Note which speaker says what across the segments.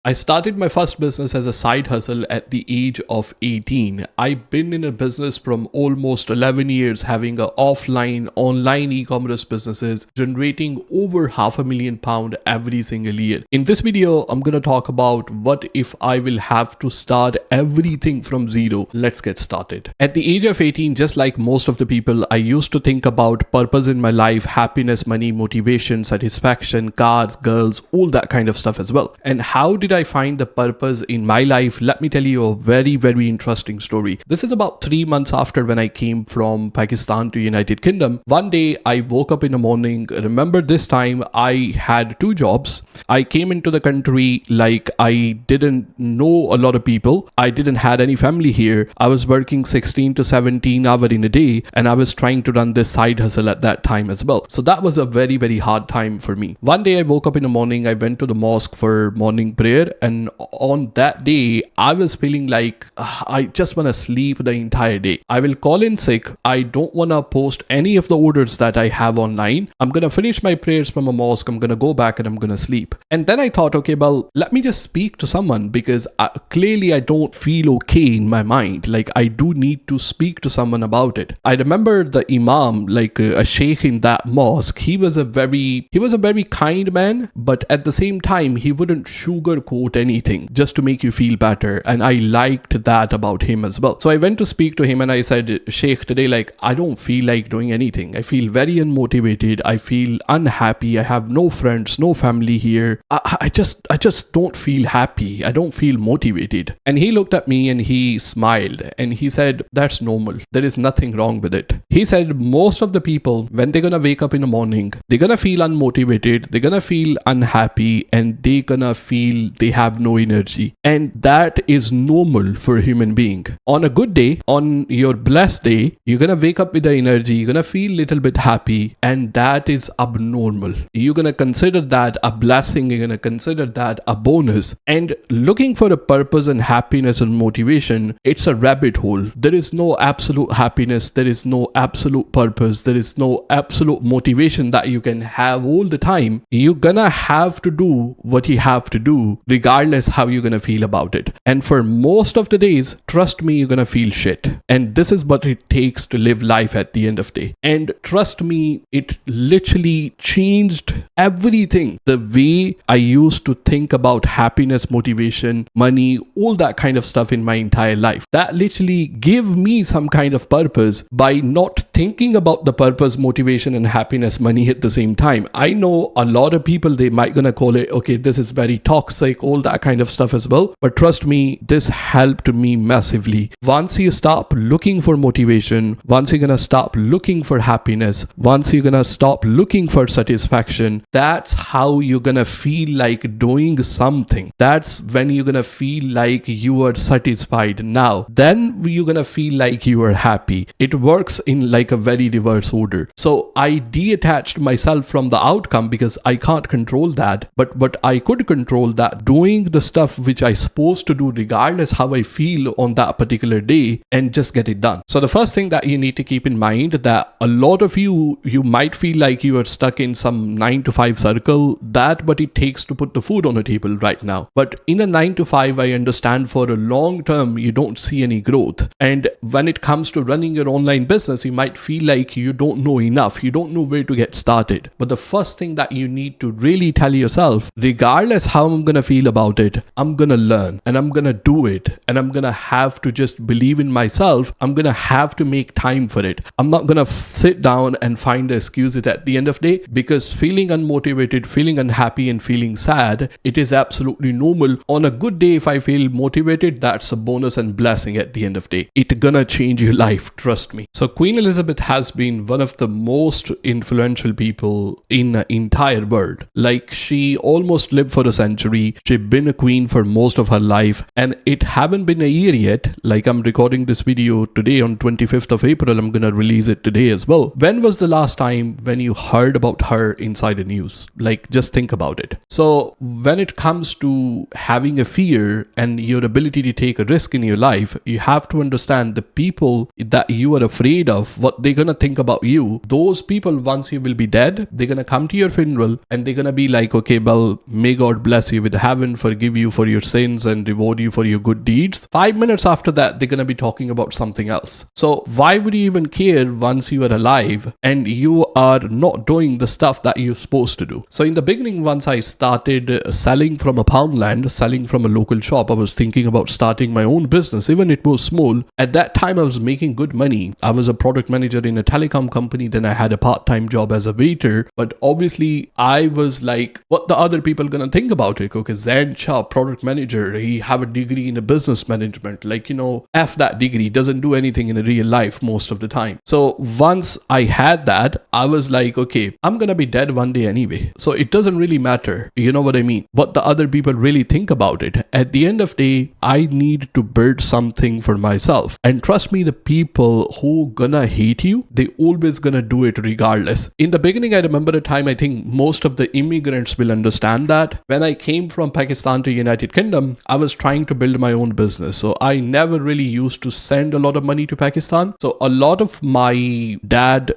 Speaker 1: I started my first business as a side hustle at the age of 18. I've been in a business from almost 11 years, having a offline, online e-commerce businesses, generating over £500,000 every single year. In this video, I'm going to talk about what if I will have to start everything from zero. Let's get started. At the age of 18, just like most of the people, I used to think about purpose in my life, happiness, money, motivation, satisfaction, cars, girls, all that kind of stuff as well. And how did I find the purpose in my life? Let me tell you a very, very interesting story. This is about 3 months after when I came from Pakistan to United Kingdom. One day I woke up in the morning. Remember, this time I had 2 jobs. I came into the country like I didn't know a lot of people. I didn't had any family here. I was working 16 to 17 hours in a day, and I was trying to run this side hustle at that time as well. So that was a very, very hard time for me. One day I woke up in the morning. I went to the mosque for morning prayer, and on that day I was feeling like I just want to sleep the entire day. I will call in sick. I don't want to post any of the orders that I have online. I'm going to finish my prayers from a mosque. I'm going to go back and I'm going to sleep. And then I thought, okay, well, let me just speak to someone, because clearly I don't feel okay in my mind. Like, I do need to speak to someone about it. I remember the imam, like a sheikh in that mosque. He was a very kind man, but at the same time he wouldn't sugarcoat anything just to make you feel better, and I liked that about him as well. So I went to speak to him and I said, Sheikh, today, like, I don't feel like doing anything. I feel very unmotivated. I feel unhappy. I have no friends, no family here. I just don't feel happy. I don't feel motivated. And he looked at me and he smiled and he said, that's normal. There is nothing wrong with it. He said, most of the people, when they're gonna wake up in the morning, they're gonna feel unmotivated, they're gonna feel unhappy, and they're gonna feel they have no energy. And that is normal for a human being. On a good day, on your blessed day, you're gonna wake up with the energy, you're gonna feel a little bit happy, and that is abnormal. You're gonna consider that a blessing, you're gonna consider that a bonus. And looking for a purpose and happiness and motivation, it's a rabbit hole. There is no absolute happiness, there is no absolute purpose, there is no absolute motivation that you can have all the time. You're gonna have to do what you have to do, regardless how you're gonna feel about it. And for most of the days, trust me, you're gonna feel shit. And this is what it takes to live life at the end of the day. And trust me, it literally changed everything. The way I used to think about happiness, motivation, money, all that kind of stuff in my entire life. That literally gave me some kind of purpose by not thinking about the purpose, motivation, and happiness, money at the same time. I know a lot of people, they might gonna call it, okay, this is very toxic, all that kind of stuff as well. But trust me, this helped me massively. Once you stop looking for motivation, once you're gonna stop looking for happiness, once you're gonna stop looking for satisfaction, that's how you're gonna feel like doing something. That's when you're gonna feel like you are satisfied. Now, then you're gonna feel like you are happy. It works in like a very reverse order. So I detached myself from the outcome because I can't control that, but I could control that, doing the stuff which I supposed to do regardless how I feel on that particular day, and just get it done. So the first thing that you need to keep in mind, that a lot of you might feel like you are stuck in some 9 to 5 circle, that what it takes to put the food on the table right now. But in a 9 to 5, I understand for a long term you don't see any growth. And when it comes to running your online business, you might feel like you don't know enough, you don't know where to get started. But the first thing that you need to really tell yourself, regardless how I'm gonna feel about it, I'm gonna learn and I'm gonna do it, and I'm gonna have to just believe in myself. I'm gonna have to make time for it. I'm not gonna sit down and find the excuses at the end of the day, because feeling unmotivated, feeling unhappy, and feeling sad, it is absolutely normal. On a good day, if I feel motivated, that's a bonus and blessing at the end of the day. It's gonna change your life, trust me. So Queen Elizabeth has been one of the most influential people in the entire world. Like, she almost lived for a century. She's been a queen for most of her life, and it haven't been a year yet. Like, I'm recording this video today on 25th of April. I'm gonna release it today as well. When was the last time when you heard about her inside the news? Like, just think about it. So when it comes to having a fear and your ability to take a risk in your life, you have to understand the people that you are afraid of, what they're gonna think about you. Those people, once you will be dead, they're gonna come to your funeral and they're gonna be like, okay, well, may God bless you with having heaven forgive you for your sins and reward you for your good deeds, 5 minutes after that, they're going to be talking about something else. So why would you even care once you are alive and you are not doing the stuff that you're supposed to do? So in the beginning, once I started selling from a poundland, selling from a local shop, I was thinking about starting my own business, even it was small. At that time, I was making good money. I was a product manager in a telecom company. Then I had a part-time job as a waiter. But obviously, I was like, what the other people gonna think about it? Okay, Zain Shah, product manager, he have a degree in a business management. Like, F that degree, doesn't do anything in a real life most of the time. So once I had that, I was like, okay, I'm gonna be dead one day anyway. So it doesn't really matter. You know what I mean? What the other people really think about it. At the end of the day, I need to build something for myself. And trust me, the people who gonna hate you, they always gonna do it regardless. In the beginning, I remember a time, I think most of the immigrants will understand that. When I came from Pakistan to United Kingdom, I was trying to build my own business. So I never really used to send a lot of money to Pakistan. So a lot of my dad,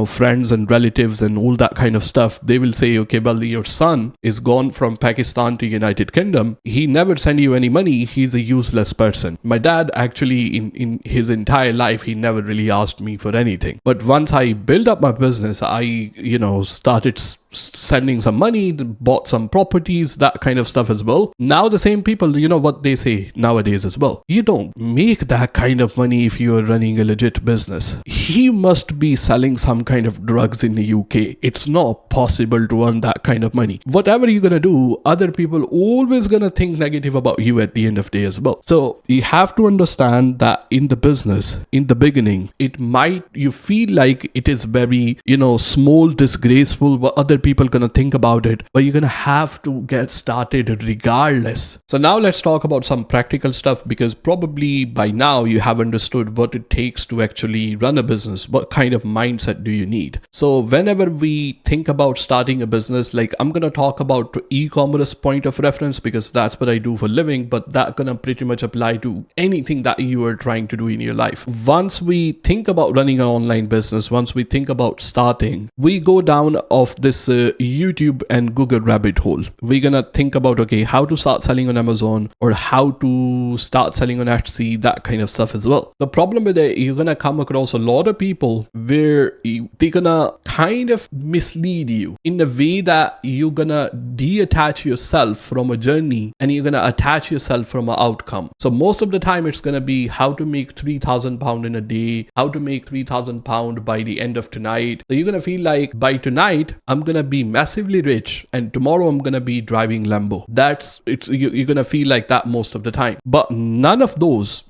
Speaker 1: friends and relatives and all that kind of stuff, they will say, okay, well, your son is gone from Pakistan to United Kingdom. He never sent you any money. He's a useless person. My dad actually in his entire life, he never really asked me for anything. But once I built up my business, I, started sending some money, bought some properties, that kind of stuff as well. Now the same people, what they say nowadays as well. You don't make that kind of money if you are running a legit business. He must be selling some kind of drugs in the UK. It's not possible to earn that kind of money. Whatever you're gonna do, other people always gonna think negative about you at the end of the day as well. So you have to understand that in the business, in the beginning, you feel like it is very, small, disgraceful, what other people gonna think about it, but you're gonna have to get started regardless. So now let's talk about some practical stuff, because probably by now you have understood what it takes to actually run a business. What kind of mindset do you need? So whenever we think about starting a business, like I'm gonna talk about e-commerce point of reference because that's what I do for a living, but that gonna pretty much apply to anything that you are trying to do in your life. Once we think about running an online business, once we think about starting, we go down of this YouTube and Google rabbit hole. We're gonna think about, okay, how to start selling on Amazon or how to start selling on Etsy, that kind of stuff as well. The problem with it, you're gonna come across a lot of people where they're gonna kind of mislead you in a way that you're gonna detach yourself from a journey and you're gonna attach yourself from an outcome. So most of the time it's gonna be how to make £3,000 in a day, how to make £3,000 by the end of tonight. So you're gonna feel like by tonight I'm gonna be massively rich and tomorrow I'm gonna be driving Lambo. You're gonna feel like that most of the time. But none of those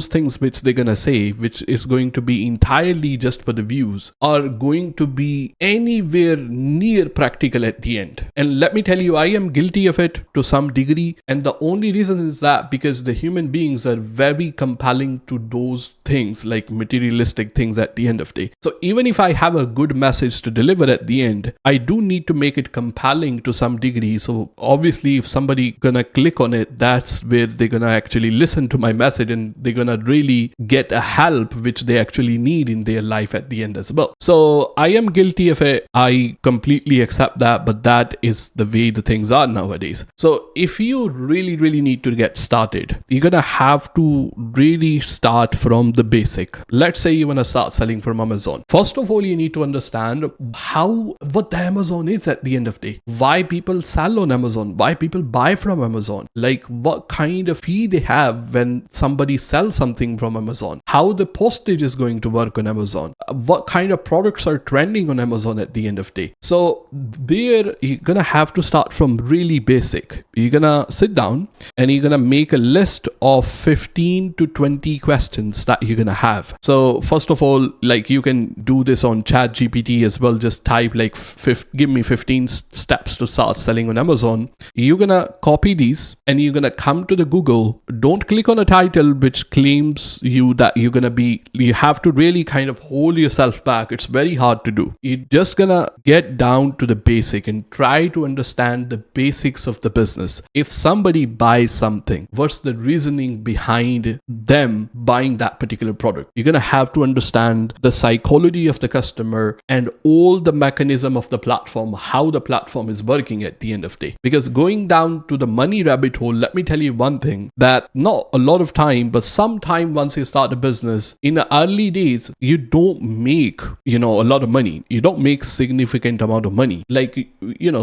Speaker 1: things which they're gonna say, which is going to be entirely just for the views, are going to be anywhere near practical at the end. And let me tell you, I am guilty of it to some degree. And the only reason is that because the human beings are very compelling to those things, like materialistic things at the end of the day. So even if I have a good message to deliver at the end, I do need to make it compelling to some degree. So obviously if somebody gonna click on it, that's where they're gonna actually listen to my message and they're gonna really get a help which they actually need in their life at the end as well. So I am guilty of it. I completely accept that, but that is the way the things are nowadays. So if you really need to get started, you're gonna have to really start from the basic. Let's say you wanna start selling from Amazon. First of all, you need to understand what the Amazon is at the end of the day. Why people sell on Amazon, why people buy from Amazon, like what kind of fee they have when somebody sells something from Amazon, how the postage is going to work on Amazon, what kind of products are trending on Amazon at the end of the day. So there you're gonna have to start from really basic. You're gonna sit down and you're gonna make a list of 15 to 20 questions that you're gonna have. So first of all, like you can do this on ChatGPT as well. Just type like give me 15 steps to start selling on Amazon. You're gonna copy these and you're gonna come to the Google. Don't click on a title which claims you have to really kind of hold yourself back. It's very hard to do. You're just gonna get down to the basic and try to understand the basics of the business. If somebody buys something, what's the reasoning behind them buying that particular product? You're gonna have to understand the psychology of the customer and all the mechanism of the platform, how the platform is working at the end of the day. Because going down to the money rabbit hole, let me tell you one thing, that not a lot of time, but sometime once you start a business, in the early days, you don't make, a lot of money. You don't make significant amount of money. Like,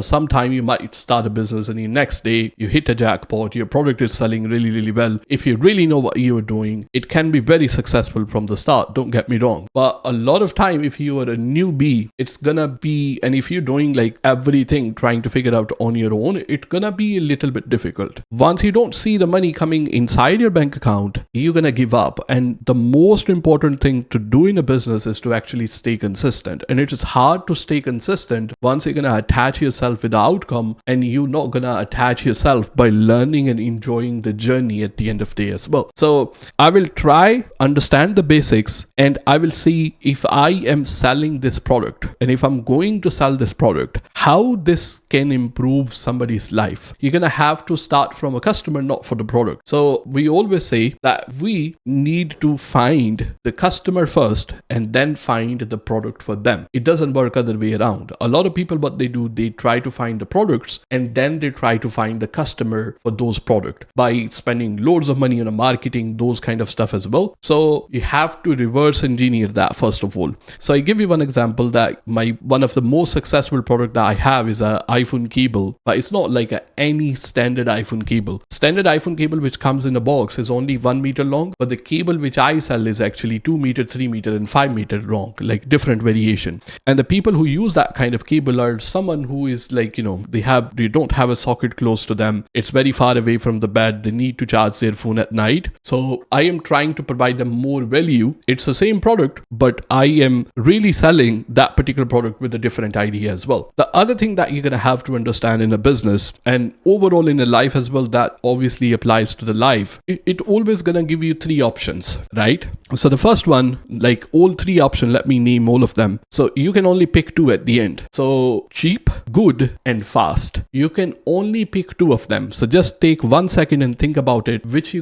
Speaker 1: sometime you might start a business and the next day you hit a jackpot, your product is selling really, really well. If you really know what you are doing, it can be very successful from the start. Don't get me wrong. But a lot of time, if you are a newbie, it's gonna be, and if you're doing like everything trying to figure out on your own, it's gonna be a little bit difficult. Once you don't see the money coming inside your bank account, you're gonna give up. And the most important thing to do in a business is to actually stay consistent. And it is hard to stay consistent once you're gonna attach yourself with the outcome, and you're not gonna attach yourself by learning and enjoying the journey at the end of the day as well. So I will try understand the basics, and I will see if I am selling this product, and if I'm going to sell this product, how this can improve somebody's life. You're gonna have to start from a customer, not for the product. So we always say that we need to find the customer first and then find the product for them. It doesn't work other way around. A lot of people, what they do, they try to find the products and then they try to find the customer for those products by spending loads of money on a marketing, those kind of stuff as well. So you have to reverse engineer that first of all. So I give you one example that one of the most successful product that I have is a iPhone cable, but it's not like any standard iPhone cable. Standard iPhone cable which comes in a box is only 1 meter long, but the cable which I sell is actually 2 meter, 3 meter and 5 meter long, like different variation. And the people who use that kind of cable are someone who is like, they don't have a socket close to them. It's very far away from the bed. They need to charge their phone at night. So I am trying to provide them more value. It's the same product, but I am really selling that particular product with a different idea as well. The other thing that you're going to have to understand in a business and overall in a life as well, that obviously applies to the life, it always going to give you 3 options, right? So the first one, like all 3 options, let me name all of them. So you can only pick 2 at the end. So cheap, good and fast. You can only pick 2 of them. So just take 1 second and think about it, which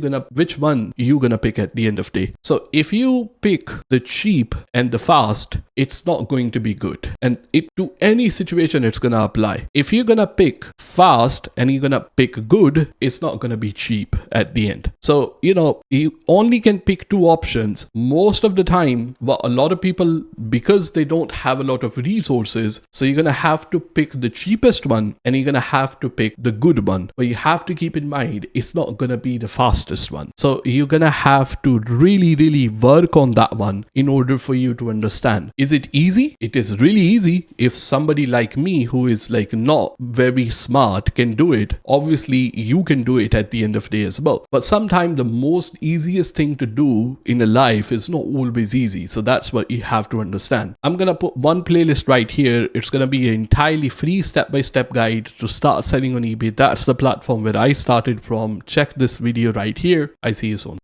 Speaker 1: one you gonna pick at the end of the day. So if you pick the cheap and the fast, it's not going to be good. And to any situation, it's gonna apply. If you're gonna pick fast and you're gonna pick good, it's not gonna be cheap at the end. So, you only can pick 2 options. Most of the time, a lot of people, because they don't have a lot of resources, so you're gonna have to pick the cheapest one and you're gonna have to pick the good one. But you have to keep in mind, it's not gonna be the fastest one. So you're gonna have to really, really work on that one in order for you to understand. Is it easy? It is really easy if somebody like me who is like not very smart can do it. Obviously, you can do it at the end of the day as well. But sometimes the most easiest thing to do in a life is not always easy. So that's what you have to understand. I'm gonna put one playlist right here. It's gonna be an entirely free step-by-step guide to start selling on eBay. That's the platform where I started from. Check this video right here. I see you soon.